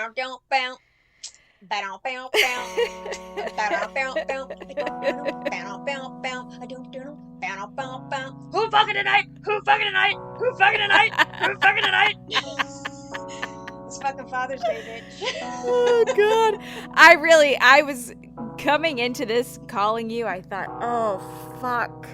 Who fucking tonight? Who fucking tonight? Who fucking tonight? Who fucking tonight? It's fucking Father's Day, bitch. Oh God. I was coming into this calling you. I thought, oh fuck.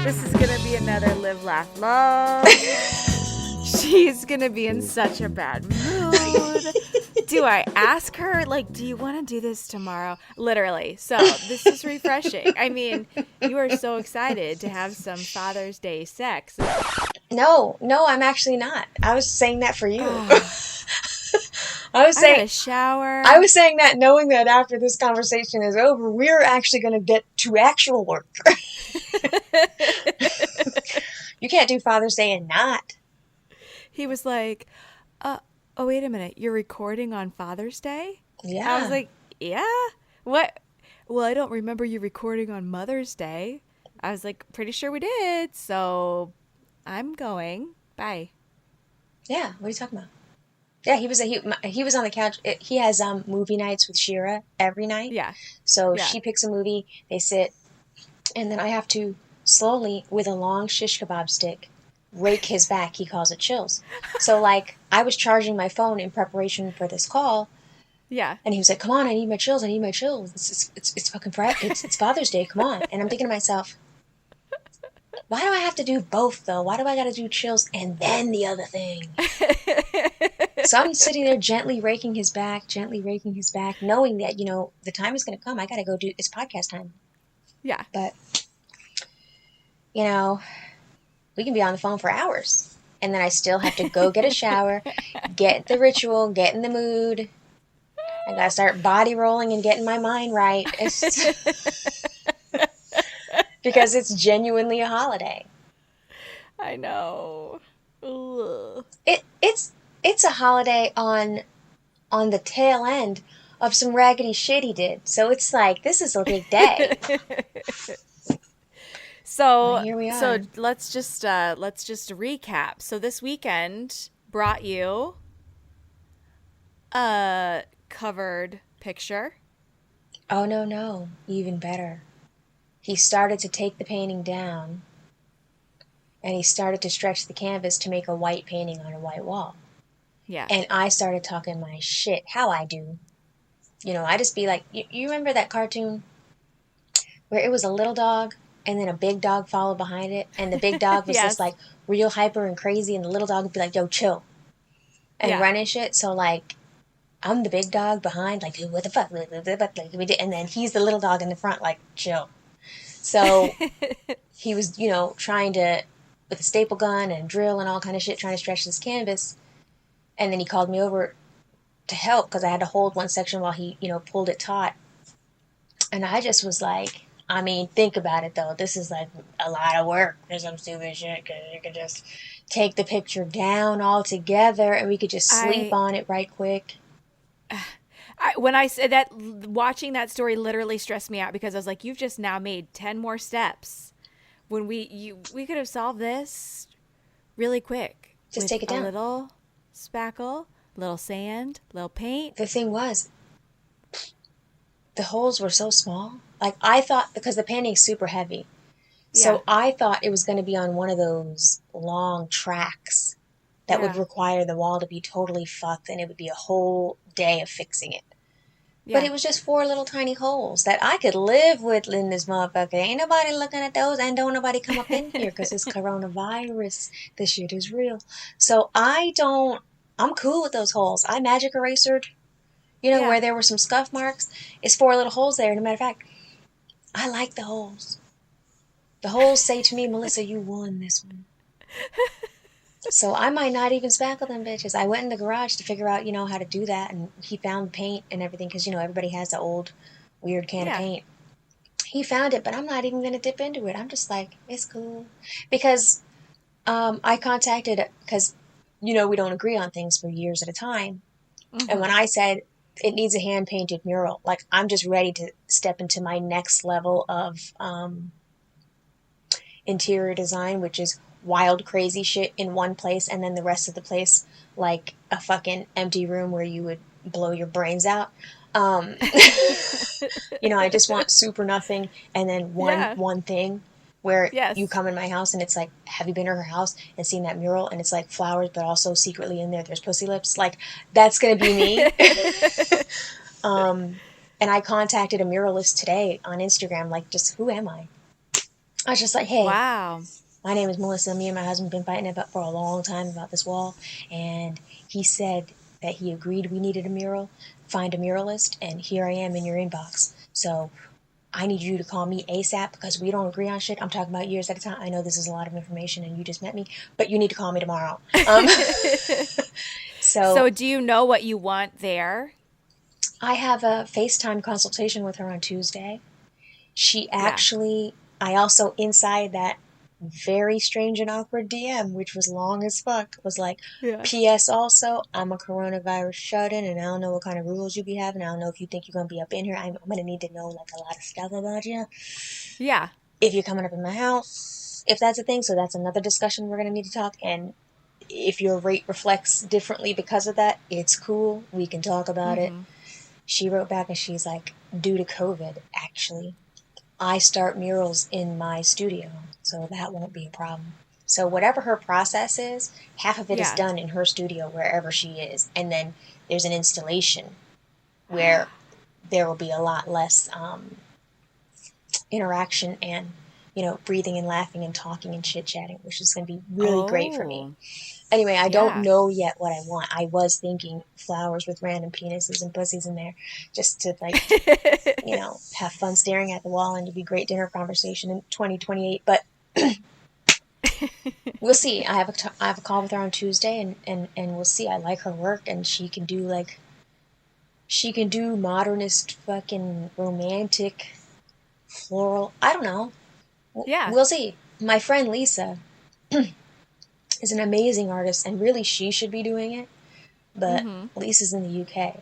This is gonna be another live, laugh, love. She's gonna be in such a bad mood. Do I ask her, like, do you want to do this tomorrow? Literally. So this is refreshing. I mean, you are so excited to have some Father's Day sex. No, I'm actually not. I was saying that for you. I got a shower. I was saying that knowing that after this conversation is over, we're actually going to get to actual work. You can't do Father's Day and not. He was like, oh, wait a minute. You're recording on Father's Day? Yeah. I was like, yeah? What? Well, I don't remember you recording on Mother's Day. I was like, pretty sure we did. So I'm going. Bye. Yeah. What are you talking about? Yeah, he was on the couch. He has movie nights with Shira every night. Yeah. So she picks a movie, they sit, and then I have to slowly, with a long shish kebab stick, rake his back. He calls it chills. So, like, I was charging my phone in preparation for this call. Yeah. And he was like, come on, I need my chills. It's fucking Friday. It's Father's Day. Come on. And I'm thinking to myself, why do I have to do both, though? Why do I got to do chills and then the other thing? So I'm sitting there gently raking his back, knowing that, the time is going to come. I got to go do, it's podcast time. Yeah. But, we can be on the phone for hours. And then I still have to go get a shower, get the ritual, get in the mood. I got to start body rolling and getting my mind right. Because it's genuinely a holiday. I know. Ugh. It's a holiday on the tail end of some raggedy shit he did. So it's like, this is a big day. So well, here we are. So let's just recap. So this weekend brought you a covered picture. Oh no, even better. He started to take the painting down, and he started to stretch the canvas to make a white painting on a white wall. Yeah. And I started talking my shit, how I do. I just be like, you remember that cartoon where it was a little dog and then a big dog followed behind it, and the big dog was just like real hyper and crazy, and the little dog would be like, yo, chill, and run and shit. So like, I'm the big dog behind, like, dude, what the fuck? And then he's the little dog in the front, like, chill. So he was, trying to, with a staple gun and drill and all kind of shit, trying to stretch this canvas. And then he called me over to help because I had to hold one section while he, pulled it taut. And I just was like, I mean, think about it, though. This is like a lot of work for some stupid shit, because you could just take the picture down altogether and we could just sleep on it right quick. When I said that, watching that story literally stressed me out, because I was like, you've just now made 10 more steps when we could have solved this really quick. Just take it down. A little spackle, little sand, little paint. The thing was, the holes were so small. Like, I thought, because the painting's super heavy, so I thought it was going to be on one of those long tracks that would require the wall to be totally fucked, and it would be a whole day of fixing it. Yeah. But it was just 4 little tiny holes that I could live with in this motherfucker. Ain't nobody looking at those, and don't nobody come up in here because it's coronavirus. This shit is real. So I'm cool with those holes. I magic erasered, where there were some scuff marks. It's 4 little holes there. And a matter of fact, I like the holes. The holes say to me, Melissa, you won this one. So I might not even spackle them bitches. I went in the garage to figure out, how to do that. And he found paint and everything because, everybody has the old weird can of paint. He found it, but I'm not even gonna dip into it. I'm just like, it's cool. Because I contacted, because, we don't agree on things for years at a time. And when Mm-hmm. I said it needs a hand painted mural, like I'm just ready to step into my next level of interior design, which is wild, crazy shit in one place, and then the rest of the place like a fucking empty room where you would blow your brains out. Um, I just want super nothing, and then one Yeah. one thing where you Yes. come in my house and it's like, have you been to her house and seen that mural? And it's like flowers, but also secretly in there there's pussy lips. Like that's gonna be me. um, and I contacted a muralist today on Instagram. Like, just who am I? I was just like, hey, Wow. my name is Melissa. Me and my husband have been fighting about for a long time about this wall, and he said that he agreed we needed a mural. Find a muralist, and here I am in your inbox. So I need you to call me ASAP because we don't agree on shit. I'm talking about years at a time. I know this is a lot of information, and you just met me, but you need to call me tomorrow. Um, so So, do you know what you want there? I have a FaceTime consultation with her on Tuesday. She Yeah. actually, I also, inside that very strange and awkward DM, which was long as fuck, was like, Yeah. P.S. also, I'm a coronavirus shut in, and I don't know what kind of rules you be having. I don't know if you think you're going to be up in here. I'm going to need to know, like, a lot of stuff about you. Yeah. If you're coming up in my house, if that's a thing. So that's another discussion we're going to need to talk. And if your rate reflects differently because of that, it's cool. We can talk about it. Mm-hmm. She wrote back and she's like, due to COVID, actually, I start murals in my studio, so that won't be a problem. So whatever her process is, half of it is Yeah. done in her studio wherever she is, and then there's an installation where there will be a lot less interaction and breathing and laughing and talking and chit chatting, which is going to be really great for me. Oh. Anyway, I don't Yeah. know yet what I want. I was thinking flowers with random penises and pussies in there, just to like have fun staring at the wall and to be great dinner conversation in 2028. But we'll see. I have a call with her on Tuesday, and we'll see. I like her work, and she can do modernist fucking romantic floral. I don't know. Yeah. We'll see. My friend Lisa is an amazing artist, and really she should be doing it. But Mm-hmm. Lisa's in the UK,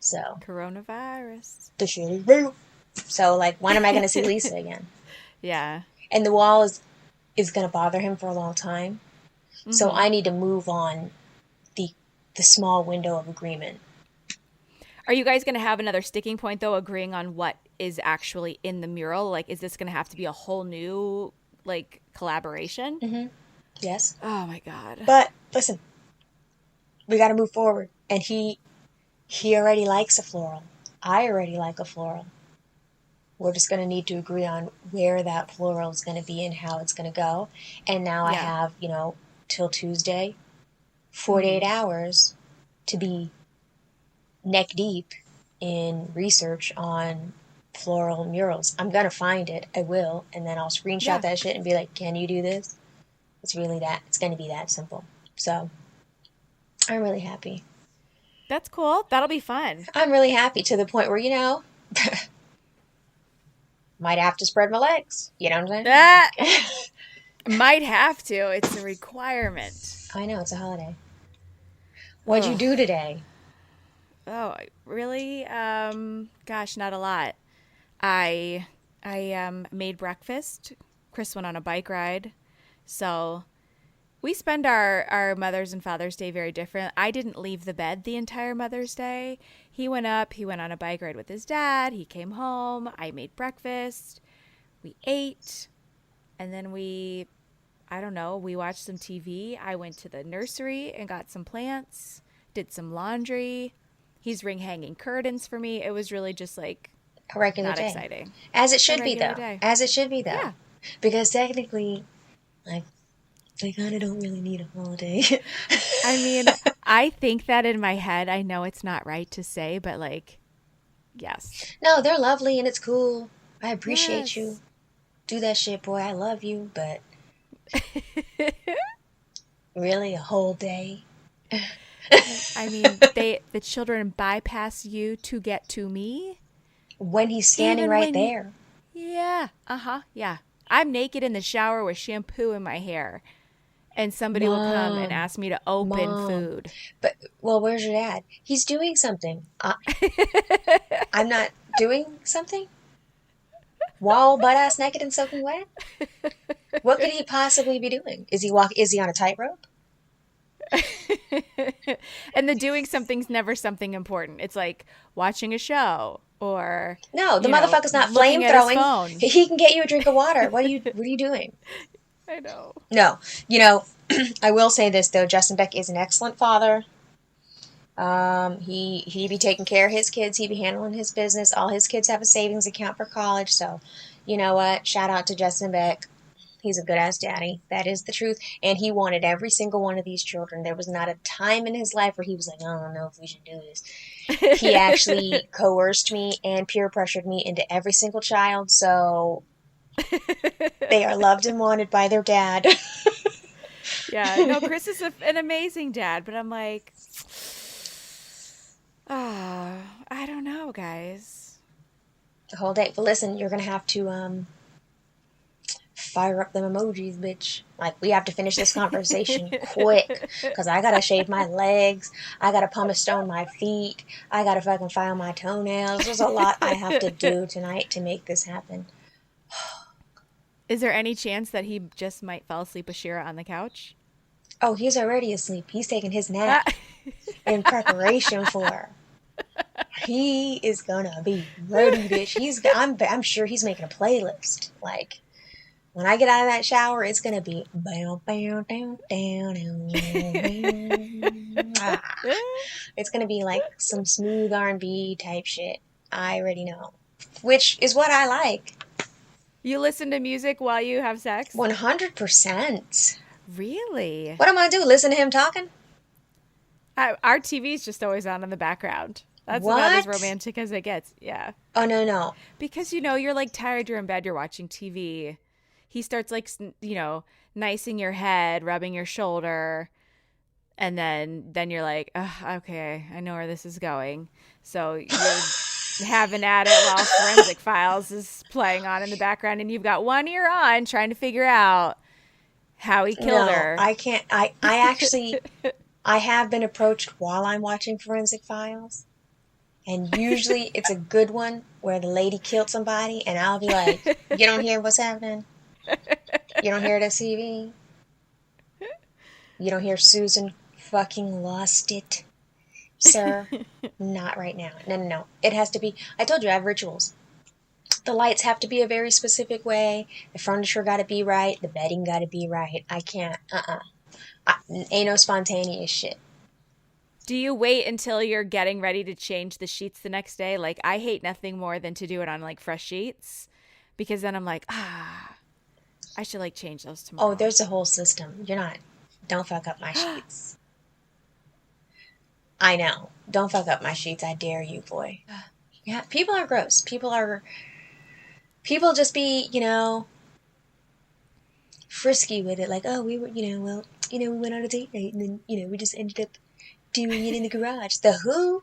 so Coronavirus. the shit is real. So like, when am I going to see Lisa again? Yeah. And the wall is going to bother him for a long time. So Mm-hmm. I need to move on the the small window of agreement. Are you guys going to have another sticking point, though, agreeing on what is actually in the mural? Like, is this going to have to be a whole new, like, collaboration? Mm-hmm. Yes. Oh, my God. But listen, we got to move forward. And he already likes a floral. I already like a floral. We're just going to need to agree on where that floral is going to be and how it's going to go. And now I Yeah. have, till Tuesday, 48 Mm-hmm. hours to be neck deep in research on floral murals. I'm going to find it. I will. And then I'll screenshot Yeah. that shit and be like, can you do this? It's going to be that simple. So I'm really happy. That's cool. That'll be fun. I'm really happy to the point where, might have to spread my legs. You know what I'm Ah, saying? might have to. It's a requirement. I know, it's a holiday. What'd you Ugh. do today? Oh, really? Gosh, not a lot. I made breakfast. Chris went on a bike ride. So we spend our Mother's and Father's Day very different. I didn't leave the bed the entire Mother's Day. He went up, he went on a bike ride with his dad, he came home, I made breakfast, we ate, and then I don't know, we watched some TV. I went to the nursery and got some plants, did some laundry. He's ring hanging curtains for me. It was really just like A regular not day. exciting. As it A should be, regular though. day. As it should be, though. Yeah. Because technically, like, they kind of don't really need a holiday. I mean, I think that in my head. I know it's not right to say, but like, yes. No, they're lovely and it's cool. I appreciate you. Yes. Do that shit, boy. I love you, but really, a whole day? I mean, the children bypass you to get to me. When he's standing Even right when you there. Yeah. Uh-huh. Yeah. I'm naked in the shower with shampoo in my hair, and somebody will come and Mom, ask me to open Mom. food. But, well, where's your dad? He's doing something. I'm not doing something? While butt ass naked and soaking wet? What could he possibly be doing? Is he on a tightrope? And the doing something's never something important. It's like watching a show or, No, the motherfucker's not looking at his flamethrowing. phone. He can get you a drink of water. What are you doing? I know. No. You know, I will say this though, Justin Beck is an excellent father. He be taking care of his kids. He be handling his business. All his kids have a savings account for college. So, you know what? Shout out to Justin Beck. He's a good ass daddy. That is the truth. And he wanted every single one of these children. There was not a time in his life where he was like, I don't know if we should do this. He actually coerced me and peer pressured me into every single child. So they are loved and wanted by their dad. Yeah, no, Chris is an amazing dad, but I'm like, I don't know, guys. The whole day. But listen, you're gonna have to fire up them emojis, bitch. Like, we have to finish this conversation quick. Because I gotta shave my legs. I gotta pumice stone my feet. I gotta fucking file my toenails. There's a lot I have to do tonight to make this happen. Is there any chance that he just might fall asleep with Shira on the couch? Oh, he's already asleep. He's taking his nap in preparation for her. He is gonna be ready, bitch. I'm sure he's making a playlist. Like, when I get out of that shower, it's gonna be bow, bow, down, down, down. It's gonna be like some smooth R&B type shit. I already know, which is what I like. You listen to music while you have sex? 100%. Really? What am I gonna do? Listen to him talking? Our TV's just always on in the background. That's What? about as romantic as it gets. Yeah. Oh, no. Because, you're like tired, you're in bed, you're watching TV. He starts like, nicing your head, rubbing your shoulder. And then you're like, okay, I know where this is going. So you're having at it while Forensic Files is playing on in the background. And you've got one ear on trying to figure out how he killed her. I can't. I actually, I have been approached while I'm watching Forensic Files. And usually it's a good one where the lady killed somebody. And I'll be like, you don't hear what's happening? You don't hear the TV? You don't hear Susan fucking lost it? Sir, not right now. No. It has to be, I told you I have rituals. The lights have to be a very specific way. The furniture got to be right. The bedding got to be right. I can't, ain't no spontaneous shit. Do you wait until you're getting ready to change the sheets the next day? Like, I hate nothing more than to do it on, like, fresh sheets. Because then I'm like, I should, like, change those tomorrow. Oh, there's a whole system. Don't fuck up my sheets. I know. Don't fuck up my sheets. I dare you, boy. Yeah, people are gross. People just be, frisky with it. Like, oh, we were, we went on a date night and then, we just ended up doing it in the garage. The who?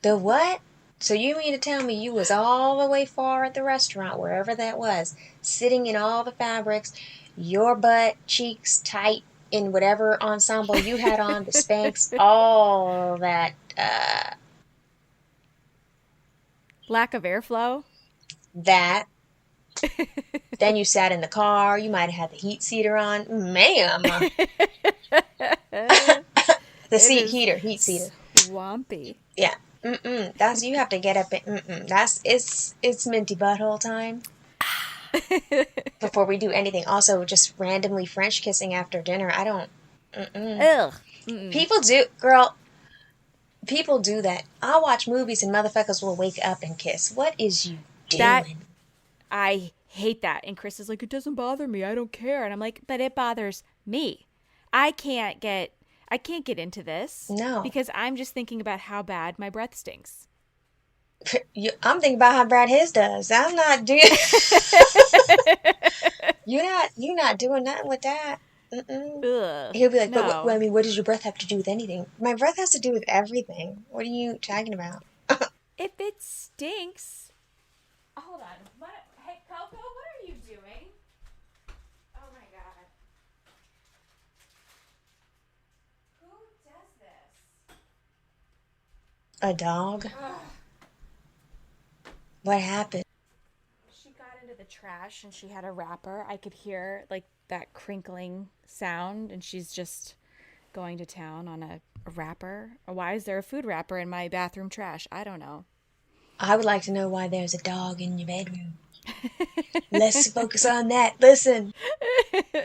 The what? So you mean to tell me you was all the way far at the restaurant, wherever that was, sitting in all the fabrics, your butt cheeks tight in whatever ensemble you had on, the Spanx, all that, lack of airflow? that. Then you sat in the car, you might have had the heat seater on. Ma'am. The heat seater. Swampy. Yeah. That's, you have to get up and, it's minty butthole time. Before we do anything. Also, just randomly French kissing after dinner. I don't, Ugh. People do that. I'll watch movies and motherfuckers will wake up and kiss. What is you doing? I hate that. And Chris is like, it doesn't bother me. I don't care. And I'm like, but it bothers me. I can't get into this. No. Because I'm just thinking about how bad my breath stinks. I'm thinking about how bad his does. I'm not doing. You're not doing nothing with that. Ugh, He'll be like, no. but what does your breath have to do with anything? My breath has to do with everything. What are you talking about? If it stinks. Hold on. A dog? What happened? She got into the trash and she had a wrapper. I could hear like that crinkling sound, and she's just going to town on a wrapper. Why is there a food wrapper in my bathroom trash? I don't know. I would like to know why there's a dog in your bedroom. Let's focus on that. Listen,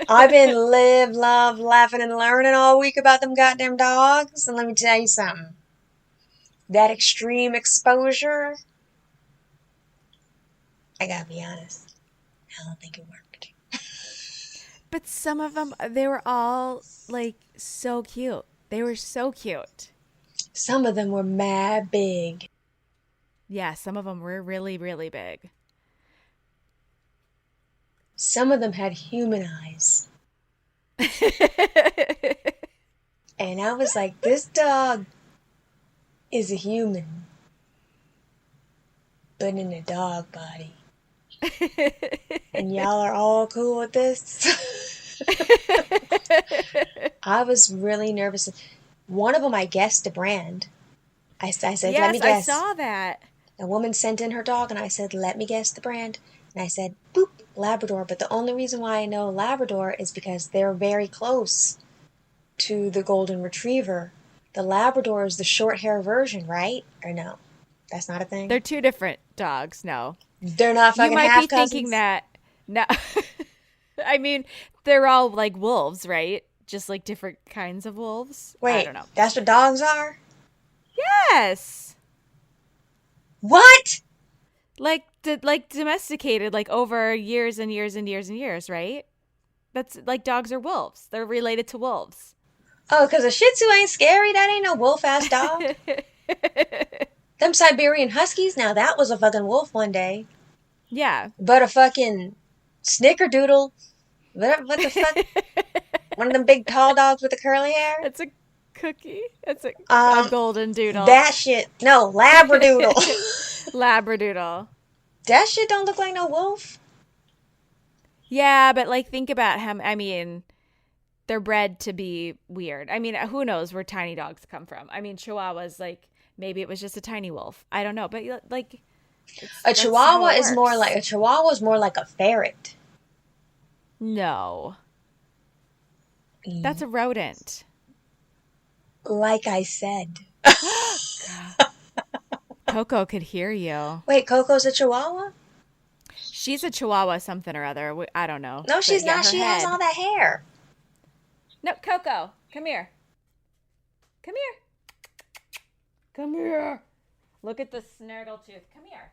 I've been live, love, laughing, and learning all week about them goddamn dogs. And let me tell you something. That extreme exposure, I gotta be honest, I don't think it worked. But some of them, they were all like so cute. They were so cute. Some of them were mad big. Yeah, some of them were really, really big. Some of them had human eyes. And I was like, this dog is a human, but in a dog body. And y'all are all cool with this? I was really nervous. One of them, I guessed the brand. I said, yes, let me guess. I saw that. A woman sent in her dog, and I said, let me guess the brand. And I said, boop, Labrador. But the only reason why I know Labrador is because they're very close to the Golden Retriever. The Labrador is the short hair version, right? Or no? That's not a thing? They're two different dogs, no. They're not fucking You might half be cousins? thinking that. No. I mean, they're all like wolves, right? Just like different kinds of wolves. Wait, I don't know. that's what dogs are? Yes. What? Like domesticated like over years and years and years and years, right? That's like dogs are wolves. They're related to wolves. Oh, because a Shih Tzu ain't scary? That ain't no wolf-ass dog. Them Siberian Huskies, now that was a fucking wolf one day. Yeah. But a fucking snickerdoodle. What the fuck? One of them big tall dogs with the curly hair? It's a cookie. It's a golden doodle. That shit. No, Labradoodle. Labradoodle. That shit don't look like no wolf. Yeah, but like think about him. I mean, they're bred to be weird. I mean, who knows where tiny dogs come from? I mean, Chihuahuas, like maybe it was just a tiny wolf. I don't know, but like A Chihuahua is more like a ferret. No. That's a rodent. Like I said. Coco could hear you. Wait, Coco's a Chihuahua? She's a Chihuahua something or other. I don't know. No, she's yeah, not. She has all that hair. No, Coco, come here. Come here. Come here. Look at the snargle tooth. Come here.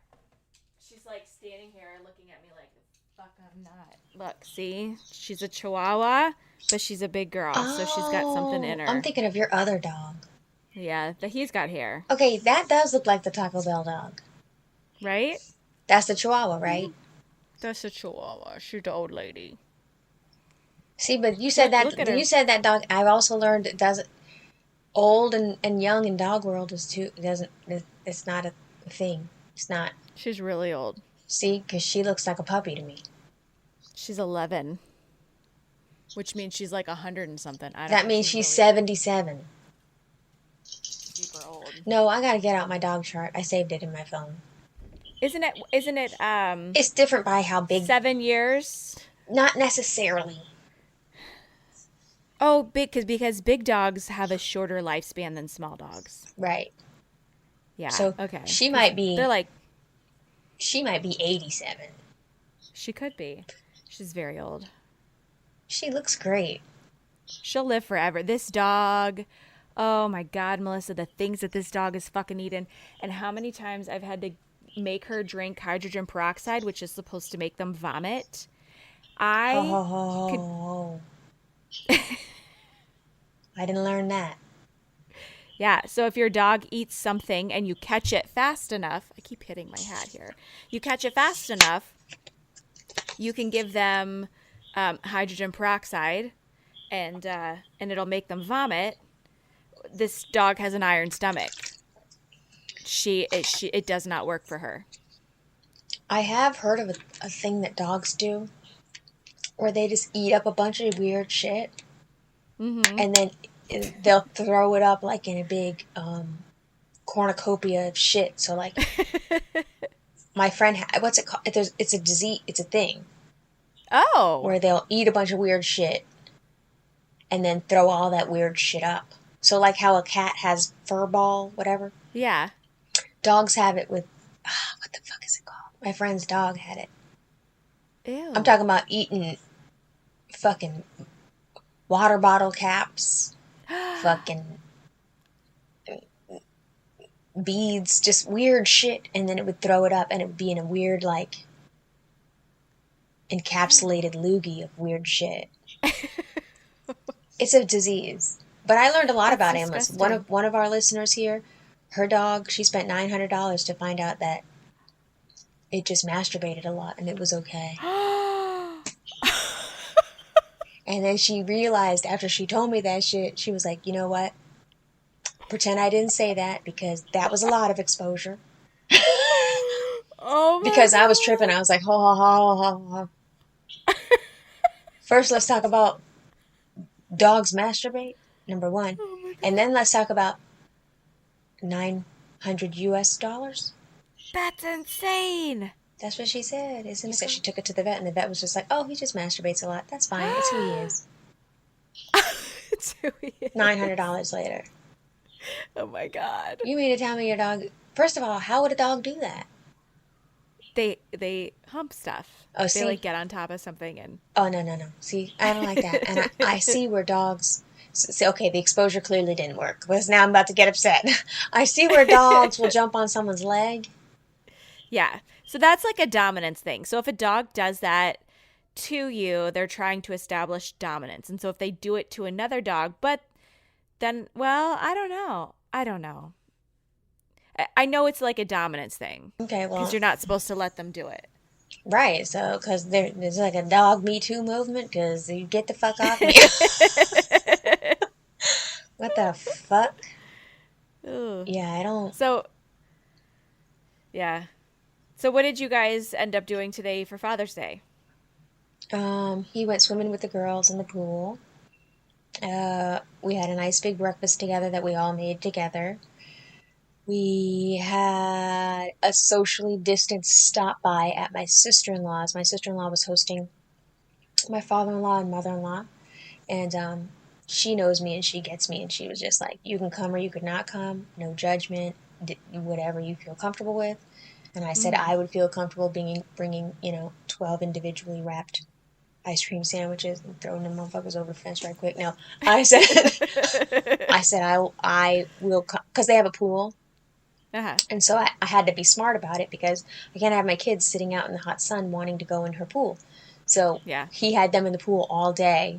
She's like standing here looking at me like, fuck, I'm not. Look, see? She's a Chihuahua, but she's a big girl, so she's got something in her. I'm thinking of your other dog. Yeah, he's got hair. Okay, that does look like the Taco Bell dog. Right? That's the Chihuahua, right? That's a Chihuahua. She's the old lady. See, but you said that dog. I've also learned it doesn't. Old and young in dog world is too. It's not a thing. It's not. She's really old. See, because she looks like a puppy to me. She's 11, which means she's like 100 and something. That means she's 77. Super old. No, I gotta get out my dog chart. I saved it in my phone. Isn't it? It's different by how big. 7 years. Not necessarily. Oh, because big dogs have a shorter lifespan than small dogs. Right. Yeah. So okay. She might be 87. She could be. She's very old. She looks great. She'll live forever. This dog, oh my God, Melissa, the things that this dog is fucking eating, and how many times I've had to make her drink hydrogen peroxide, which is supposed to make them vomit. I didn't learn that. Yeah, so if your dog eats something and you catch it fast enough, I keep hitting my hat here. You catch it fast enough, you can give them hydrogen peroxide, and it'll make them vomit. This dog has an iron stomach. It does not work for her. I have heard of a thing that dogs do, where they just eat up a bunch of weird shit, and then they'll throw it up like in a big cornucopia of shit. So like my friend, what's it called? It's a disease. It's a thing Oh. where they'll eat a bunch of weird shit and then throw all that weird shit up. So like how a cat has fur ball, whatever. Yeah. Dogs have it with what the fuck is it called? My friend's dog had it. I'm Ew. talking about eating fucking water bottle caps, fucking beads, just weird shit, and then it would throw it up, and it would be in a weird like Ew. encapsulated loogie of weird shit. It's a disease. But I learned a lot That's about animals. disgusting. One of our listeners here, her dog, she spent $900 to find out that it just masturbated a lot and it was okay. And then she realized after she told me that shit, she was like, you know what? Pretend I didn't say that because that was a lot of exposure. Oh my Because I was tripping. I was like, ho, ho, ho, ho, ho. First, let's talk about dogs masturbate, number one. god. Oh my And god. then let's talk about 900 US dollars. That's insane. That's what she said, isn't it? So So she took it to the vet, and the vet was just like, oh, he just masturbates a lot. That's fine. It's who he is. it's who he is. $900 later. Oh my god. You mean to tell me your dog... First of all, how would a dog do that? They hump stuff. Oh, They like see? get on top of something and Oh, no, no, no. See, I don't like that. And I see where dogs... See, okay, the exposure clearly didn't work. Because now I'm about to get upset. I see where dogs will jump on someone's leg. yeah. So that's like a dominance thing. So if a dog does that to you, they're trying to establish dominance. And so if they do it to another dog, but then, well, I don't know. I don't know. I know it's like a dominance thing Okay, because well, you're not supposed to let them do it. right. So, because there's like a dog Me Too movement, because you get the fuck off me. What the fuck? Ooh. Yeah, I don't... So, yeah. So what did you guys end up doing today for Father's Day? He went swimming with the girls in the pool. We had a nice big breakfast together that we all made together. We had a socially distanced stop by at my sister-in-law's. My sister-in-law was hosting my father-in-law and mother-in-law, and she knows me and she gets me, and she was just like, you can come or you could not come, no judgment, whatever you feel comfortable with. And I said Mm-hmm. I would feel comfortable bringing 12 individually wrapped ice cream sandwiches and throwing them motherfuckers over the fence right quick. No, I said, I will, because they have a pool. Uh-huh. And so I had to be smart about it because I can't have my kids sitting out in the hot sun wanting to go in her pool. So Yeah. he had them in the pool all day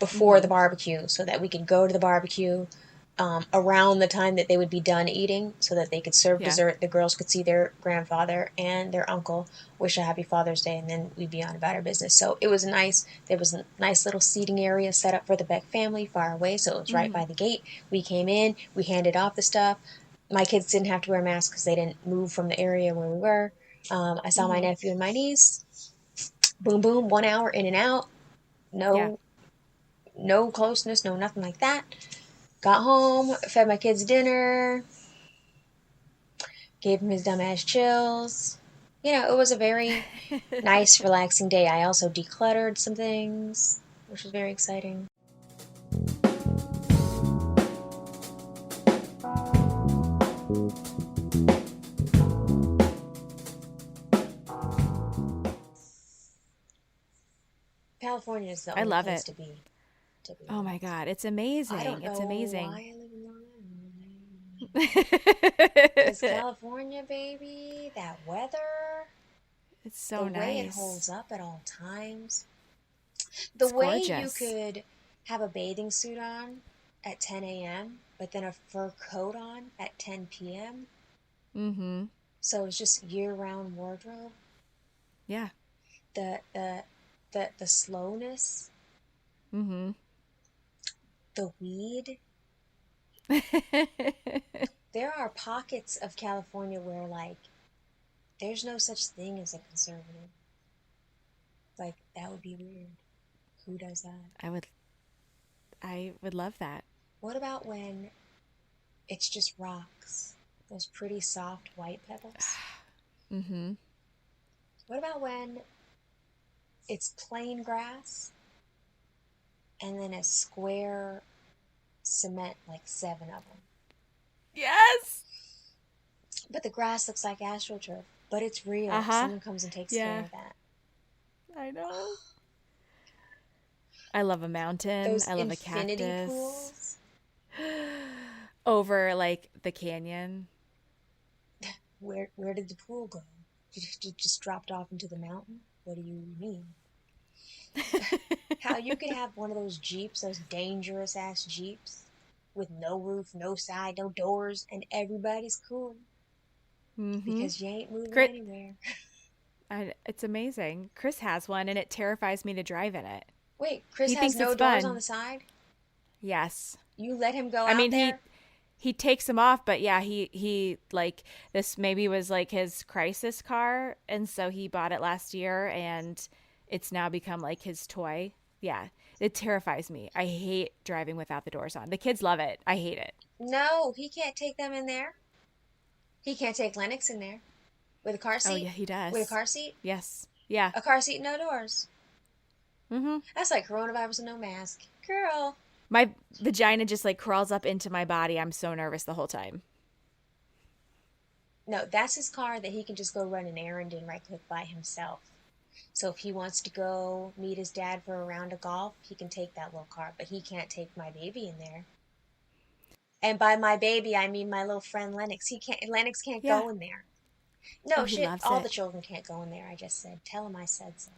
before Mm-hmm. the barbecue so that we could go to the barbecue around the time that they would be done eating so that they could serve Yeah. dessert. The girls could see their grandfather and their uncle, wish a happy Father's Day, and then we'd be on about our business. So it was nice. There was a nice little seating area set up for the Beck family far away, so it was right Mm-hmm. by the gate. We came in, we handed off the stuff. My kids didn't have to wear masks because they didn't move from the area where we were. I saw my Mm-hmm. nephew and my niece. Boom, boom, 1 hour in and out. Yeah. No, no closeness, no nothing like that. Got home, fed my kids dinner, gave him his dumbass chills. It was a very nice, relaxing day. I also decluttered some things, which was very exciting. California is the I only love place it. to be, to be Oh my honest. God, it's I don't amazing. It's know amazing. why I live in Long Island. Because California, baby, that weather, It's the so way it holds nice. up at all times, the It's way you gorgeous. could have a bathing suit on at 10 a.m., but then a fur coat on at 10 p.m., Mm-hmm. so it's just year-round wardrobe. Yeah. The the the slowness, Mm-hmm. the weed. There are pockets of California where like there's no such thing as a conservative. Like that would be weird. Who does that? I would I would love that. What about when it's just rocks? Those pretty soft white pebbles. Mm-hmm. What about when it's plain grass and then a square cement, like 7 of them? Yes. But the grass looks like astroturf, but it's real. Uh-huh. Someone comes and takes care Yeah. of that. I know. I love a mountain. Those I love a infinity cactus. pools. Over like the canyon. Where did the pool go? You just dropped off into the mountain? What do you mean? How you could have one of those Jeeps, those dangerous ass Jeeps, with no roof, no side, no doors, and everybody's cool Mm-hmm. because you ain't moving Chris, anywhere. it's amazing. Chris has one, and it terrifies me to drive in it. Wait, Chris He has thinks it's no doors on fun. the side? Yes. You let him go I out mean, there? he takes them off, but yeah, he like this maybe was like his crisis car, and so he bought it last year, and it's now become like his toy. Yeah, it terrifies me. I hate driving without the doors on. The kids love it. I hate it. No, he can't take them in there. He can't take Lennox in there with a car Oh seat. yeah, he With a does. car seat? Yes. Yeah. A car seat, no doors. Mm-hmm. That's like coronavirus and no mask. Girl. My vagina just like crawls up into my body. I'm so nervous the whole time. No, that's his car that he can just go run an errand in right quick by himself. So if he wants to go meet his dad for a round of golf, he can take that little car, but he can't take my baby in there. And by my baby, I mean my little friend Lennox. Lennox can't Yeah. go in there. Oh, No he shit, loves all the it. children can't go in there. I just said, tell him I said so.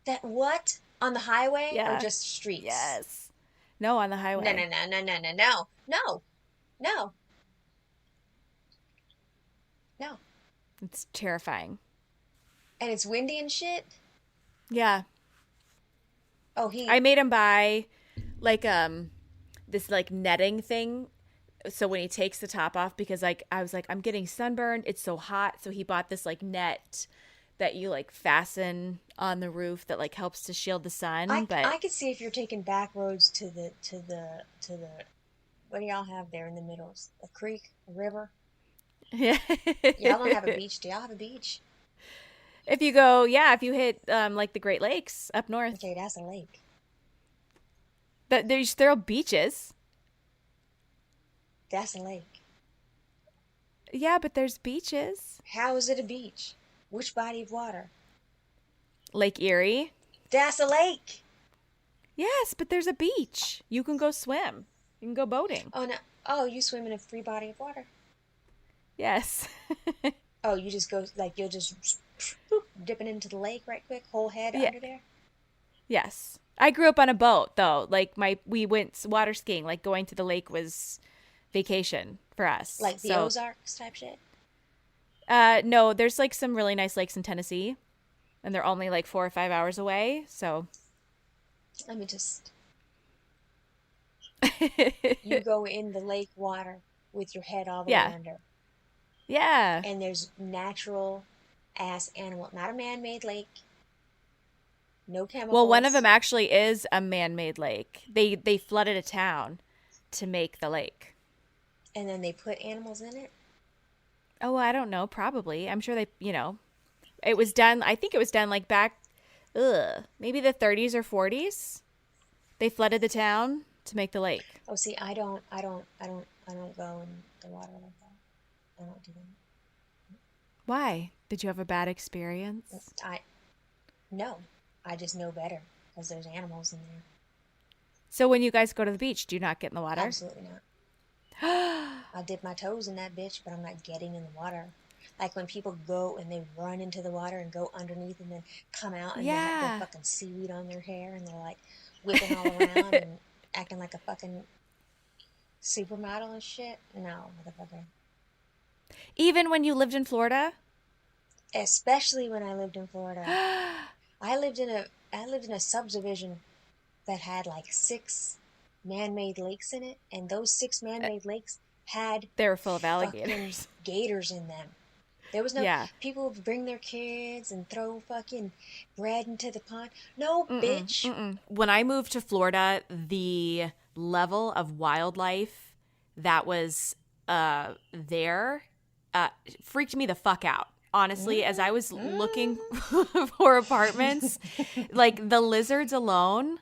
That what? On the highway or Yeah. just streets? Yes. No, on the No, no, highway. no, no, no, no, no, no, no, no. It's terrifying. And it's windy and shit. Yeah. Oh, he. I made him buy like this like netting thing so when he takes the top off because like I was like I'm getting sunburned, it's so hot, so he bought this like net that you like fasten on the roof that like helps to shield the sun, I but could see if you're taking back roads to the what do y'all have there in the middle? A creek, a river. yeah. Y'all don't have a beach. Do y'all have a beach? If you go, yeah, if you hit like the Great Lakes up north, Okay, that's a lake. but there are beaches. That's a lake. Yeah, but there's beaches. How is it a beach? Which body of water? Lake Erie. That's a lake. Yes, but there's a beach. You can go swim. You can go boating. Oh no. Oh, you swim in a free body of water. Yes. Oh, you just go like you'll just dipping into the lake right quick, whole head Yeah. under there. Yes. I grew up on a boat though. Like we went water skiing. Like going to the lake was vacation for us. Like the So, Ozarks type shit. no, there's like some really nice lakes in Tennessee, and they're only like 4 or 5 hours away. So, Let me just. You go in the lake water with your head all the way yeah, under. yeah. And there's natural ass animal, not a man-made lake, no Well, one of them chemicals, actually is a man-made lake. They flooded a town to make the lake. and then they put animals in it. Oh, I don't know. Probably. I'm sure it was done. I think it was done like back, maybe the 30s or 40s. They flooded the town to make the lake. Oh, see, I don't go in the water like that. I don't do that. Why? Did you have a bad experience? No, I just know better because there's animals in there. So when you guys go to the beach, do you not get in the water? Absolutely not. I dip my toes in that bitch, but I'm not getting in the water. Like when people go and they run into the water and go underneath and then come out and they have their Yeah. fucking seaweed on their hair and they're like whipping all around and acting like a fucking supermodel and shit. No, motherfucker. Even when you lived in Florida? Especially when I lived in Florida. I lived in a subdivision that had like 6 man-made lakes in it, and those 6 man-made lakes had They were full of fucking alligators. gators in them. There was no Yeah. people would bring their kids and throw fucking bread into the pond. No, Mm-mm, bitch. mm-mm. When I moved to Florida, the level of wildlife that was there freaked me the fuck out. Honestly, as I was looking for apartments, like the lizards alone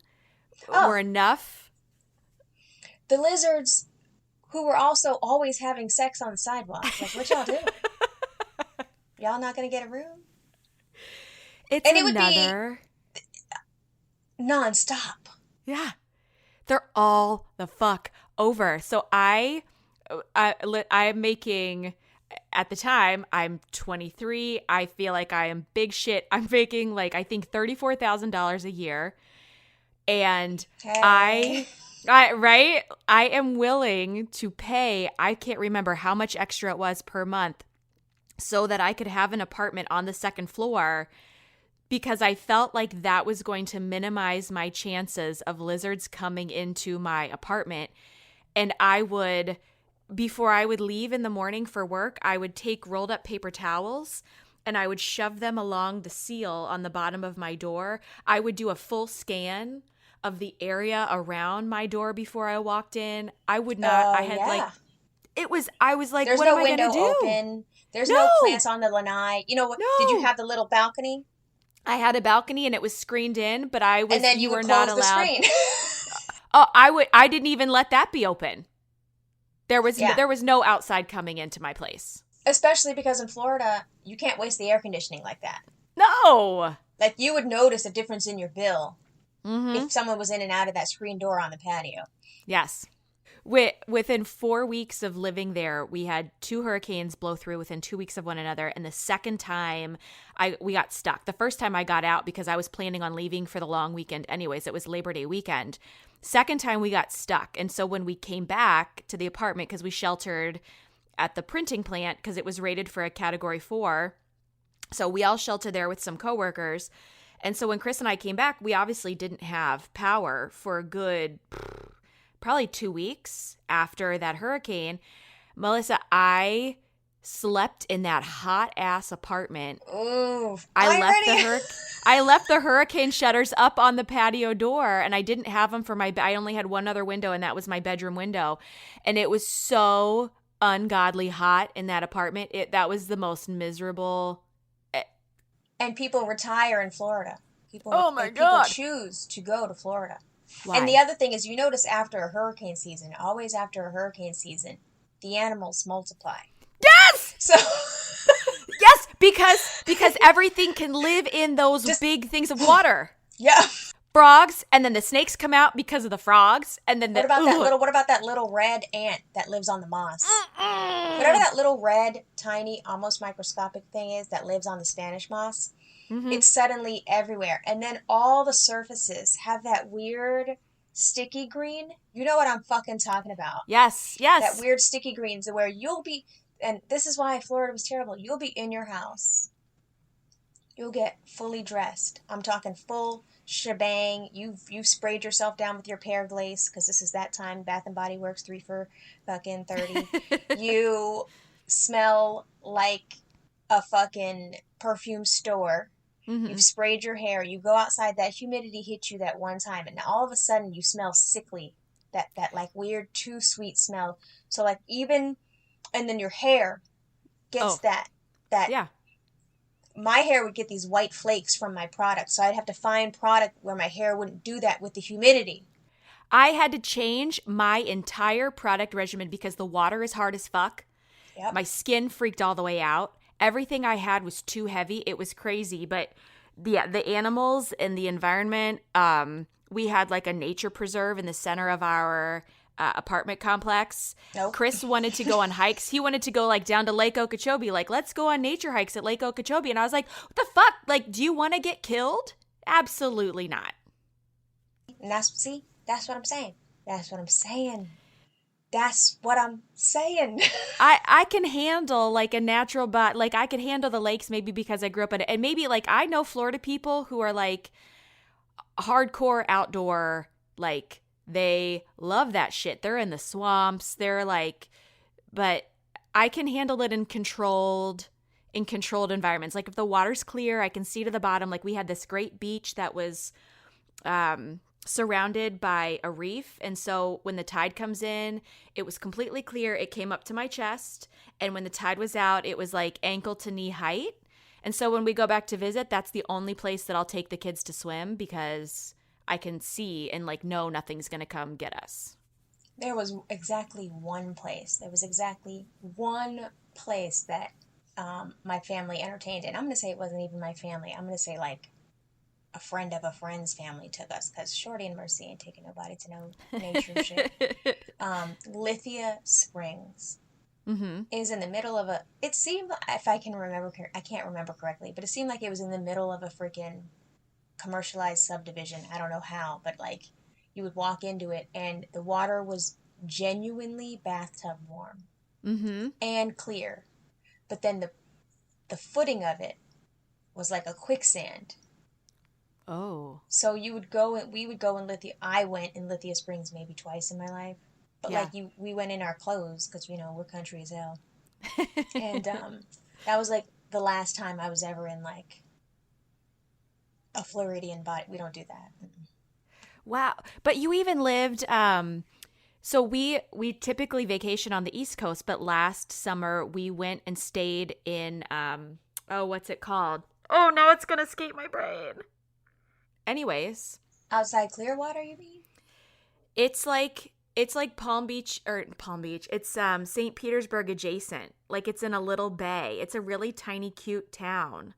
were Oh, enough. the lizards who were also always having sex on the sidewalk. Like, what y'all doing? Y'all not gonna get a room? It's And it would be another. nonstop. Yeah. They're all the fuck over. So I'm making, at the time, I'm 23. I feel like I am big shit. I'm making like, I think $34,000 a year. And Hey. right? I am willing to pay, I can't remember how much extra it was per month, so that I could have an apartment on the second floor, because I felt like that was going to minimize my chances of lizards coming into my apartment. And I would, before I would leave in the morning for work, I would take rolled up paper towels and I would shove them along the seal on the bottom of my door. I would do a full scan of the area around my door before I walked in. I would not, I Oh, had like, yeah. I was like, There's what am no I going to window do? open. There's no No, plants on the lanai. You know what? Did you no. have the little balcony? I had a balcony and it was screened in, but And then you you would were not close the allowed. screen. Oh, I didn't even let that be open. Yeah. There was no outside coming into my place. Especially because in Florida, you can't waste the air conditioning like that. No. Like, you would notice a difference in your bill Mm-hmm. if someone was in and out of that screen door on the patio. Yes. Within 4 weeks of living there, we had 2 hurricanes blow through within 2 weeks of one another. And the second time we got stuck. The first time I got out because I was planning on leaving for the long weekend anyways. It was Labor Day weekend. Second time we got stuck. And so when we came back to the apartment, because we sheltered at the printing plant because it was rated for a category 4. So we all sheltered there with some coworkers. And so when Chris and I came back, we obviously didn't have power for a good probably 2 weeks after that hurricane. Melissa, I slept in that hot ass apartment. Ooh, I I left the hurricane shutters up on the patio door, and I didn't have them for I only had one other window, and that was my bedroom window. And it was so ungodly hot in that apartment. That was the most miserable. And people retire in Florida. Oh my People God. choose to go to Florida. And the Why? other thing is, you notice after a hurricane season, always after a hurricane season, the animals multiply. Yes! So Yes, because everything can live in those just big things of water. yeah. Frogs, and then the snakes come out because of the frogs, and then What about that little red ant that lives on the moss? Whatever that little red, tiny, almost microscopic thing is that lives on the Spanish moss, Mm-hmm. it's suddenly everywhere. And then all the surfaces have that weird sticky green. You know what I'm fucking talking about. Yes, That yes. weird sticky greens where you'll be, and this is why Florida was terrible. You'll be in your house. You'll get fully dressed. I'm talking full shebang. You've sprayed yourself down with your pear glaze because this is that time. Bath and Body Works 3 for fucking 30. You smell like a fucking perfume store. Mm-hmm. You've sprayed your hair. You go outside. That humidity hits you that one time, and all of a sudden you smell sickly. That like weird too sweet smell. So like even, and then your hair gets Oh, that. yeah. My hair would get these white flakes from my product, so I'd have to find product where my hair wouldn't do that with the humidity. I had to change my entire product regimen because the water is hard as fuck. Yep. My skin freaked all the way out. Everything I had was too heavy. It was crazy, but the animals and the environment, we had like a nature preserve in the center of our apartment complex. Nope. Chris wanted to go on hikes. He wanted to go like down to Lake Okeechobee, like let's go on nature hikes at Lake Okeechobee. And I was like, what the fuck? Like, do you want to get killed? Absolutely not. And that's what I'm saying. That's what I'm saying. That's what I'm saying. I can handle like a natural, but like I can handle the lakes maybe because I grew up in it. And maybe like I know Florida people who are like hardcore outdoor, like they love that shit. They're in the swamps. They're like, but I can handle it in controlled environments. Like if the water's clear, I can see to the bottom. Like we had this great beach that was surrounded by a reef. And so when the tide comes in, it was completely clear. It came up to my chest. And when the tide was out, it was like ankle to knee height. And so when we go back to visit, that's the only place that I'll take the kids to swim because I can see and like know nothing's going to come get us. There was exactly one place. There was exactly one place that my family entertained. And I'm going to say it wasn't even my family. I'm going to say like a friend of a friend's family took us because Shorty and Mercy ain't taking nobody to no nature shit. Lithia Springs is in the middle of a. It seemed, if I can remember, I can't remember correctly, but it seemed like it was in the middle of a freaking commercialized subdivision. I don't know how, but like you would walk into it and the water was genuinely bathtub warm and clear, but then the footing of it was like a quicksand. Oh. So you would go and we would go in Lithia. I went in Lithia Springs maybe twice in my life, but Yeah. like we went in our clothes because we're country as hell, and that was like the last time I was ever in like a Floridian body. We don't do that. Wow. But you even lived so we typically vacation on the East Coast, but last summer we went and stayed in what's it called? Oh no, it's going to escape my brain. Anyways, Outside Clearwater, you mean? it's like Palm Beach. It's St. Petersburg adjacent. Like it's in a little bay. It's a really tiny cute town.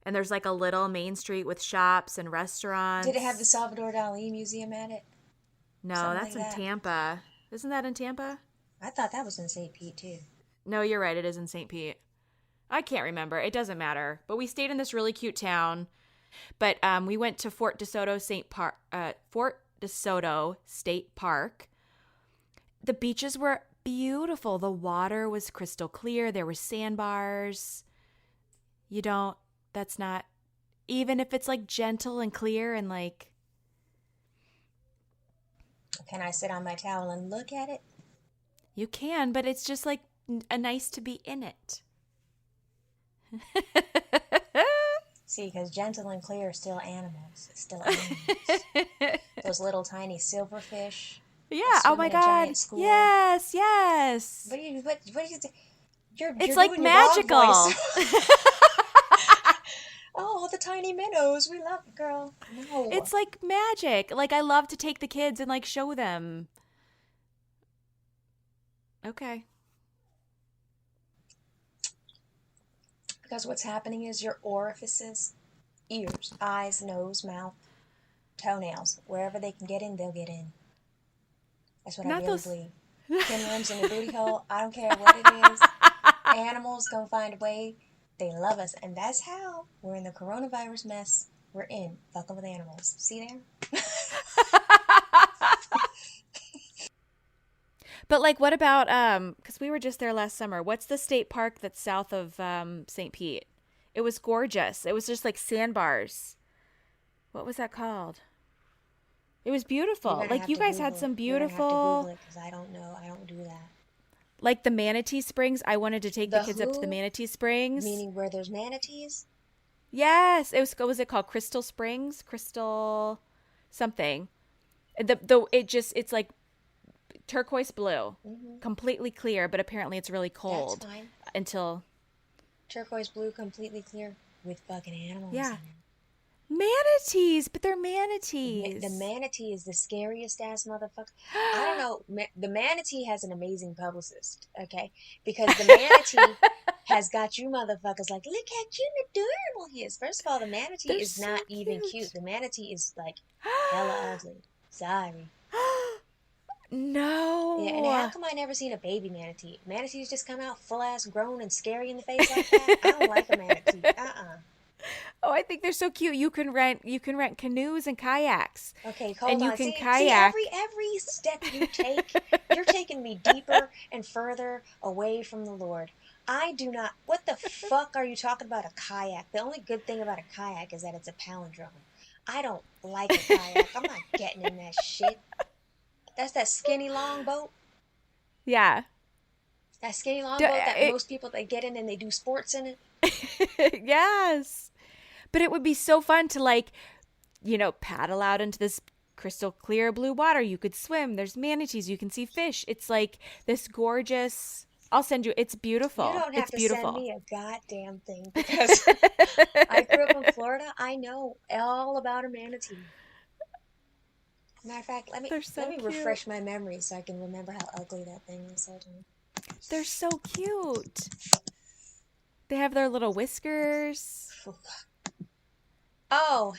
And there's like a little main street with shops and restaurants. Did it have the Salvador Dali Museum at it? No, Something that's like in that. Tampa. Isn't that in Tampa? I thought that was in St. Pete too. No, you're right. It is in St. Pete. I can't remember. It doesn't matter. But we stayed in this really cute town. But we went to Fort DeSoto State Park. The beaches were beautiful. The water was crystal clear. There were sandbars. That's not, even if it's like gentle and clear and like. Can I sit on my towel and look at it? You can, but it's just like nice to be in it. See, because gentle and clear are still animals. It's still animals. Those little tiny silverfish. Yeah. Oh my God. Yes. Yes. What do you You're it's like like magical. Oh, the tiny minnows. We love it, girl. No. It's like magic. Like I love to take the kids and like show them. Okay. Because what's happening is your orifices, ears, eyes, nose, mouth, toenails, wherever they can get in, they'll get in. That's what I really believe. Pinworms in the booty hole, I don't care what it is. Animals gonna find a way. They love us, and that's how we're in the coronavirus mess we're in. Fucking with animals. See there? But like, what about because we were just there last summer. What's the state park that's south of St. Pete? It was gorgeous. It was just like sandbars. What was that called? It was beautiful. Like you guys had some beautiful. You're gonna have to Google it because I don't know. I don't do that. Like the Manatee Springs. I wanted to take the kids up to the Manatee Springs. Meaning where there's manatees? Yes. What was it called? Crystal Springs? Crystal something. It's like turquoise blue. Completely clear, but apparently it's really cold. That's fine. Until turquoise blue, completely clear with fucking animals. Yeah. Manatees, but they're manatees. The manatee is the scariest ass motherfucker. I don't know. The manatee has an amazing publicist, okay? Because the manatee has got you motherfuckers like, look how cute and adorable he is. First of all, the manatee is so not even cute. The manatee is like hella ugly. Sorry. No. Yeah, and how come I never seen a baby manatee? Manatees just come out full ass grown and scary in the face like that? I don't like a manatee. Oh, I think they're so cute. You can rent canoes and kayaks. Okay, hold and on. You can kayak. See, every step you take, you're taking me deeper and further away from the Lord. I do not. What the fuck are you talking about a kayak? The only good thing about a kayak is that it's a palindrome. I don't like a kayak. I'm not getting in that shit. That's that skinny long boat. Yeah. That skinny long boat that most people they get in and they do sports in it. Yes. But it would be so fun to like paddle out into this crystal clear blue water. You could swim. There's manatees. You can see fish. It's like this gorgeous. I'll send you. It's You beautiful. don't have It's to send beautiful. me a goddamn thing because I grew up in Florida. I know all about a manatee. Matter of fact, let me They're let so me cute. refresh my memory so I can remember how ugly that thing is. Hold on. They're so cute. They have their little whiskers. Oh,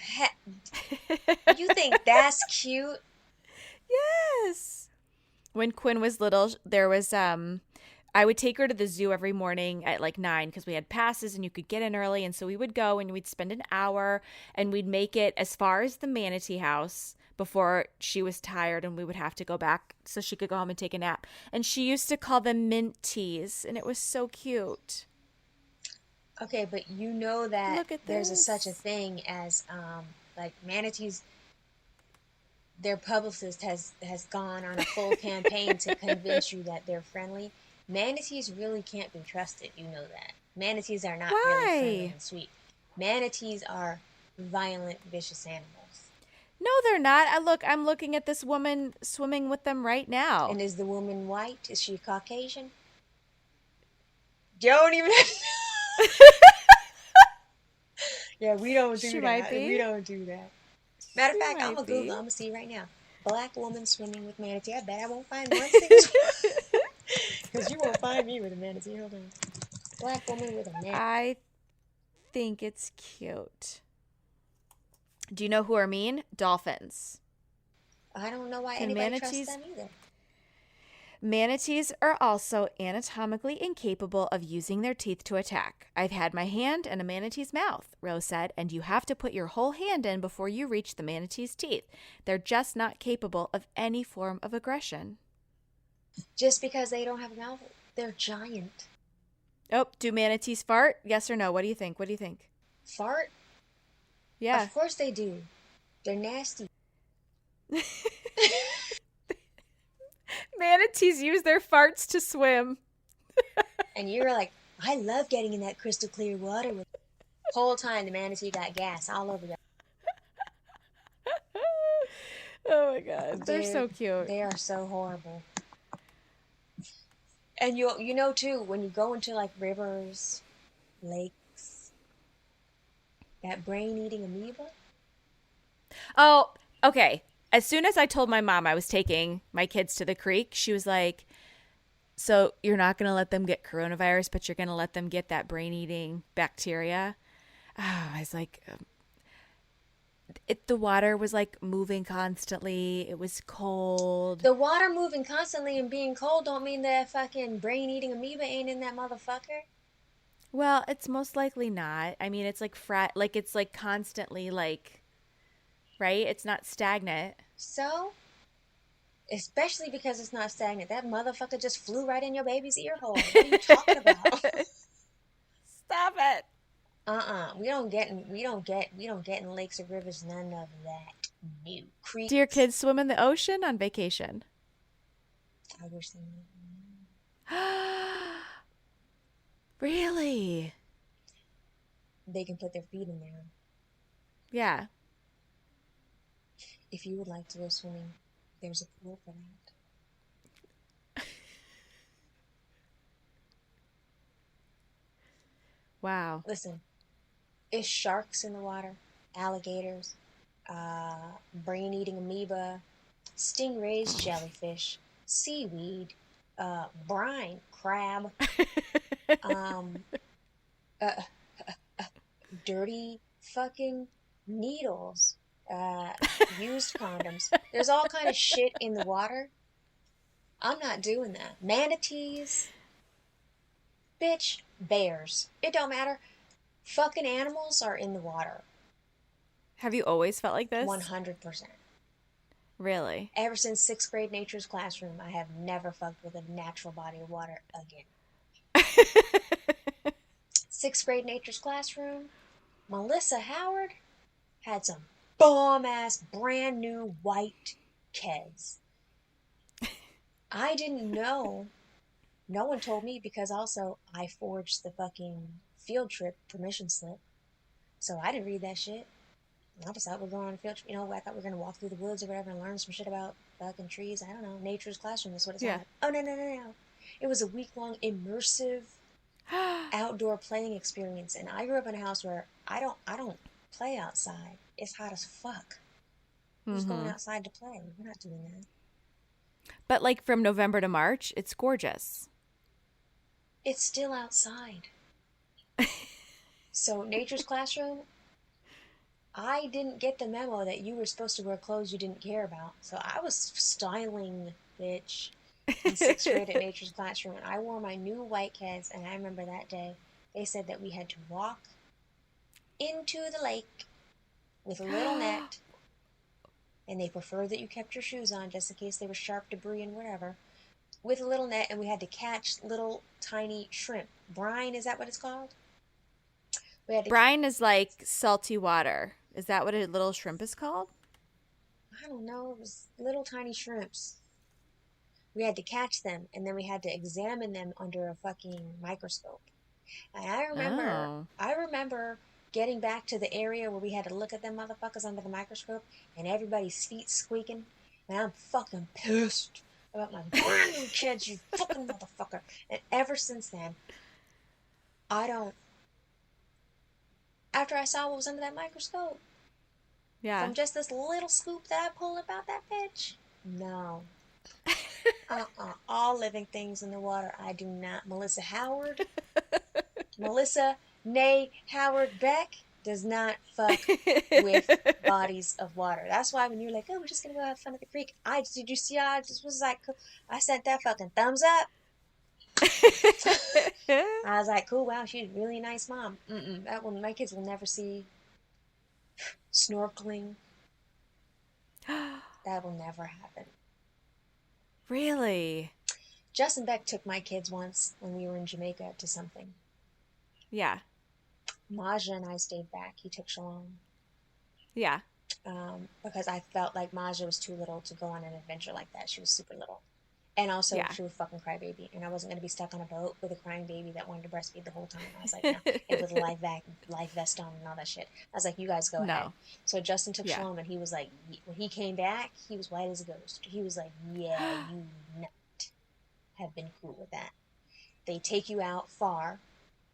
you think that's cute? Yes. When Quinn was little, there was I would take her to the zoo every morning at like 9 because we had passes and you could get in early. And so we would go and we'd spend an hour and we'd make it as far as the manatee house before she was tired and we would have to go back so she could go home and take a nap. And she used to call them mint teas and it was so cute. Okay, but you know that Look at there's such a this. thing as like manatees. Their publicist has gone on a full campaign to convince you that they're friendly. Manatees really can't be trusted. You know that. Manatees are not really friendly Why? and sweet. Manatees are violent, vicious animals. No, they're not. I'm looking at this woman swimming with them right now. And is the woman white? Is she Caucasian? Don't even. Yeah, we don't She do might that. We be. don't do that. Matter of She fact, I'm might gonna Google. I'm be. gonna see right now. Black woman swimming with manatee. I bet I won't find one single. Because you won't find me with a manatee. Hold on. Black woman with a manatee. I think it's cute. Do you know who are mean? Dolphins. I don't know why Can anybody trusts manatees? them either. Manatees are also anatomically incapable of using their teeth to attack. I've had my hand in a manatee's mouth, Rose said, and you have to put your whole hand in before you reach the manatee's teeth. They're just not capable of any form of aggression. Just because they don't have a mouth, they're giant. Oh, do manatees fart? Yes or no? What do you think? What do you think? Fart? Yeah. Of course they do. They're nasty. Manatees use their farts to swim. And you're like, I love getting in that crystal clear water with. Whole time the manatee got gas all over you. Oh my god, they're Dude, so cute. they are so horrible. And you know too, when you go into like rivers, lakes, that brain eating amoeba. Oh, okay. As soon as I told my mom I was taking my kids to the creek, she was like, "So you're not going to let them get coronavirus, but you're going to let them get that brain-eating bacteria?" Oh, I was like, the water was like moving constantly. It was cold. The water moving constantly and being cold don't mean that fucking brain eating amoeba ain't in that motherfucker. Well, it's most likely not. I mean, it's like like it's like constantly like, right? It's not stagnant. So, especially because it's not stagnant, that motherfucker just flew right in your baby's ear hole. What are you talking about? Stop it. We don't get in lakes or rivers, none of that. New Do your creeks. kids swim in the ocean on vacation? I wish they Really? they can put their feet in there. Yeah. If you would like to go swimming, there's a pool for that. Wow. Listen, it's sharks in the water, alligators, brain-eating amoeba, stingrays, jellyfish, seaweed, brine, crab, um, uh, dirty fucking needles, uh, used condoms. There's all kind of shit in the water. I'm not doing that. Manatees, bitch, bears. It don't matter. Fucking animals are in the water. Have you always felt like this? 100%. Really? Ever since sixth grade nature's classroom, I have never fucked with a natural body of water again. Sixth grade nature's classroom, Melissa Howard had some bomb ass brand new white Keds. I didn't know. No one told me because also I forged the fucking field trip permission slip. So I didn't read that shit. I just thought we were going on a field trip. I thought we were going to walk through the woods or whatever and learn some shit about fucking trees. I don't know. Nature's classroom is what it sounded Yeah. like. Oh, no, no, no, no. It was a week-long immersive outdoor playing experience. And I grew up in a house where I don't play outside. It's hot as fuck. Who's going Mm-hmm. outside to play? We're not doing that. But like from November to March, it's gorgeous. It's still outside. So, nature's classroom, I didn't get the memo that you were supposed to wear clothes you didn't care about. So I was styling, bitch, in sixth grade at nature's classroom, and I wore my new white Keds. And I remember that day they said that we had to walk into the lake with a little net, and they preferred that you kept your shoes on just in case there was sharp debris and whatever. With a little net, and we had to catch little tiny shrimp. Brine, is that what it's called? We had to. Brine is like salty water. Is that what a little shrimp is called? I don't know. It was little tiny shrimps. We had to catch them, and then we had to examine them under a fucking microscope. And Oh. I remember getting back to the area where we had to look at them motherfuckers under the microscope, and everybody's feet squeaking, and I'm fucking pissed about my brand new kids, you fucking motherfucker. And ever since then, I don't. After I saw what was under that microscope, Yeah. from just this little scoop that I pulled about that bitch, no. All living things in the water, I do not. Melissa, nay Howard Beck, does not fuck with bodies of water. That's why when you're like, oh, we're just gonna go have fun at the creek, did you see? I just was like, I sent that fucking thumbs up. I was like, cool, wow, she's a really nice mom. That one, my kids will never see snorkeling. That will never happen. Really? Justin Beck took my kids once when we were in Jamaica to something. Yeah. Maja and I stayed back. He took Shalom. Yeah. Because I felt like Maja was too little to go on an adventure like that. She was super little. And also, Yeah. she was a fucking crybaby. And I wasn't going to be stuck on a boat with a crying baby that wanted to breastfeed the whole time. I was like, no. And with a life vest on and all that shit. I was like, you guys go ahead. No. So Justin took Yeah. Shalom, and he was like, when he came back, he was white as a ghost. He was like, yeah, you not have been cool with that. They take you out far.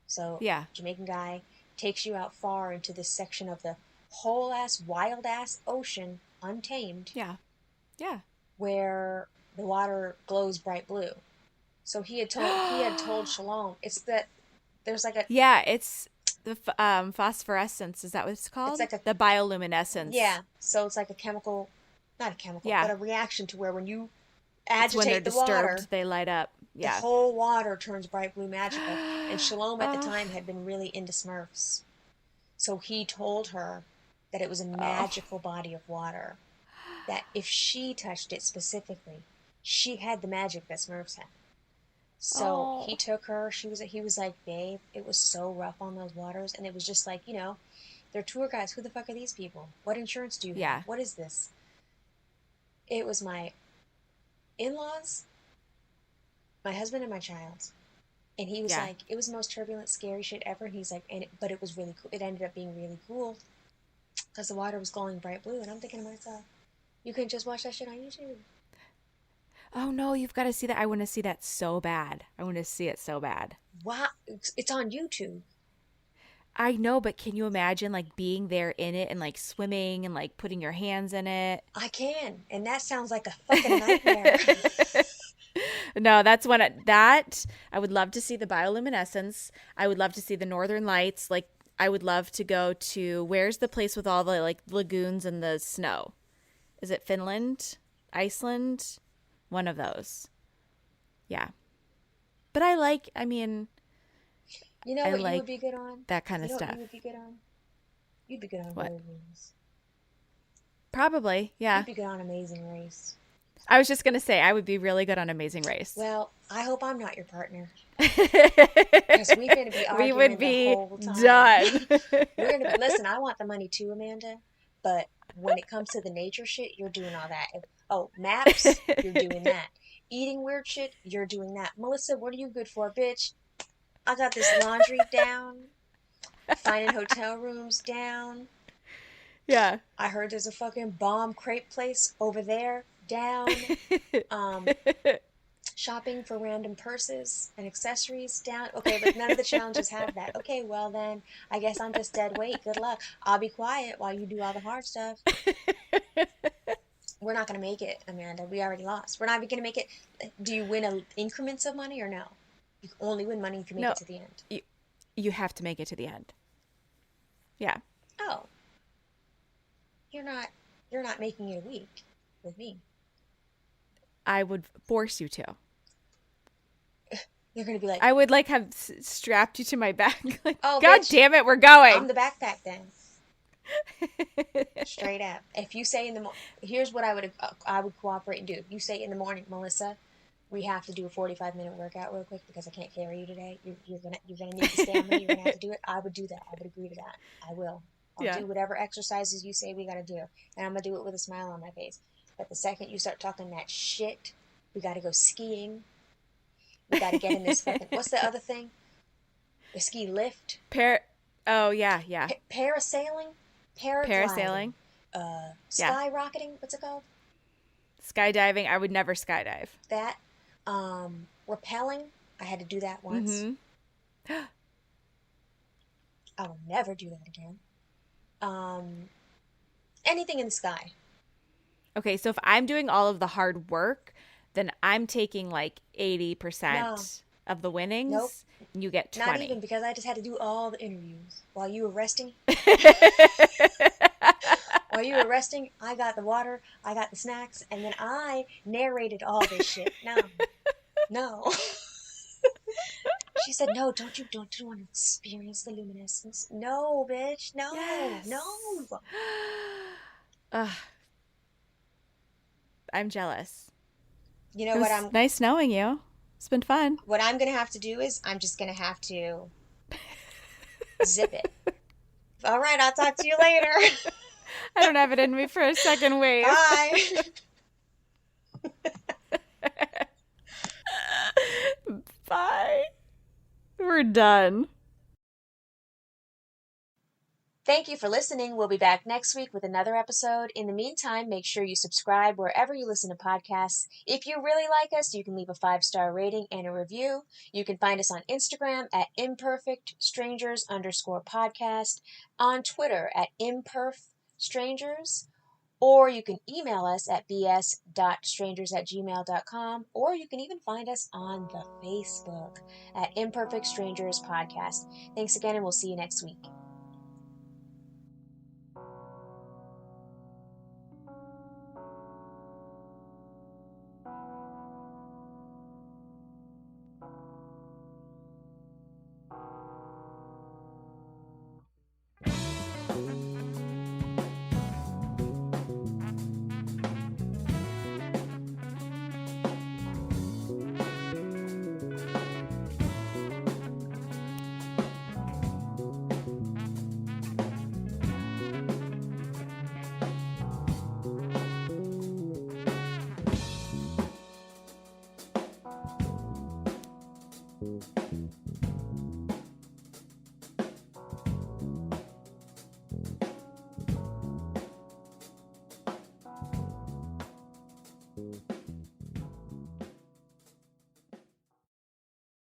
So, Yeah. Jamaican guy takes you out far into this section of the whole ass, wild ass ocean, untamed, Yeah. Yeah. where the water glows bright blue. So he had told Shalom, it's that there's like a Yeah, it's the phosphorescence. Is that what it's called? like a The bioluminescence. yeah. So it's like a chemical, not a chemical, Yeah. but a reaction to where when you It's when they're agitate the disturbed, water, they light up. the Yeah. whole water turns bright blue magical. And Shalom at the Oh. time had been really into Smurfs. So he told her that it was a Oh. magical body of water. That if she touched it specifically, she had the magic that Smurfs had. So Oh. he took her. He was like, babe, it was so rough on those waters, and it was just like, they're tour guides. Who the fuck are these people? What insurance do you Yeah. have? What is this? It was my in-laws, my husband, and my child. And he was Yeah. like, it was the most turbulent, scary shit ever. And he's like, but it was really cool. It ended up being really cool because the water was glowing bright blue. And I'm thinking to myself, you can just watch that shit on YouTube. Oh no, you've got to see that. I want to see that so bad. I want to see it so bad. Wow, it's on YouTube. I know, but can you imagine like being there in it and like swimming and like putting your hands in it? I can, and that sounds like a fucking nightmare. No, that's that I would love to see the bioluminescence. I would love to see the northern lights. Like I would love to go to where's the place with all the like lagoons and the snow? Is it Finland? Iceland? One of those. Yeah. But I mean, You know I what you like would be good on? that kind of You know what stuff. you would be good on? You'd be good on What? road movies. Probably, yeah. You'd be good on Amazing Race. I was just going to say, I would be really good on Amazing Race. Well, I hope I'm not your partner. Because we're going to be arguing We would the be whole time. done. We're going to listen. I want the money too, Amanda. But when it comes to the nature shit, you're doing all that. Oh, maps, you're doing that. Eating weird shit, you're doing that. Melissa, what are you good for, bitch? I got this laundry down. Finding hotel rooms down. Yeah. I heard there's a fucking bomb crepe place over there, down. Um, Shopping for random purses and accessories, down. Okay, but none of the challenges have that. Okay, well then, I guess I'm just dead weight. Good luck. I'll be quiet while you do all the hard stuff. We're not gonna make it, Amanda. We already lost. We're not even gonna make it. Do you win increments of money or no? You only win money if you make No, it to the end. you have to make it to the end. Yeah. Oh, you're not. You're not making it a week with me. I would force you to. You're gonna be like, I would like have strapped you to my back. Like, oh, God bitch, damn it, we're I'm going. the backpack then. Straight up. If you say here's what I would cooperate and do. If you say in the morning, Melissa, we have to do a 45-minute workout real quick because I can't carry you today. You're gonna need the stamina. You're gonna have to do it. I would do that. I would agree to that. I will. I'll Yeah. do whatever exercises you say we gotta do, and I'm gonna do it with a smile on my face. But the second you start talking that shit, we gotta go skiing. We gotta get in this fucking. What's the other thing? The ski lift. Oh yeah, yeah. Parasailing, paragliding, Parasailing. Yeah. skyrocketing. What's it called? Skydiving. I would never skydive. That, rappelling. I had to do that once. Mm-hmm. I will never do that again. Um, Anything in the sky. Okay, so if I'm doing all of the hard work, then I'm taking like No, 80% of the nope, winnings, and you get not even 20. because I just had to do all the interviews while you were resting. While you were resting, I got the water, I got the snacks, and then I narrated all this shit. No, no. She said, "No, don't you want to experience the luminescence? No, bitch, no, no." Yes. Ugh, I'm jealous. You know It was nice knowing you. It's been fun. what I'm gonna have to do is I'm just gonna have to zip it. All right, I'll talk to you later. I don't have it in me for a second wave. Bye. Bye. We're done. Thank you for listening. We'll be back next week with another episode. In the meantime, make sure you subscribe wherever you listen to podcasts. If you really like us, you can leave a 5-star rating and a review. You can find us on Instagram at imperfectstrangers_podcast, on Twitter at imperfstrangers, or you can email us at bs.strangers@gmail.com, or you can even find us on the Facebook at Imperfect Strangers Podcast. Thanks again, and we'll see you next week.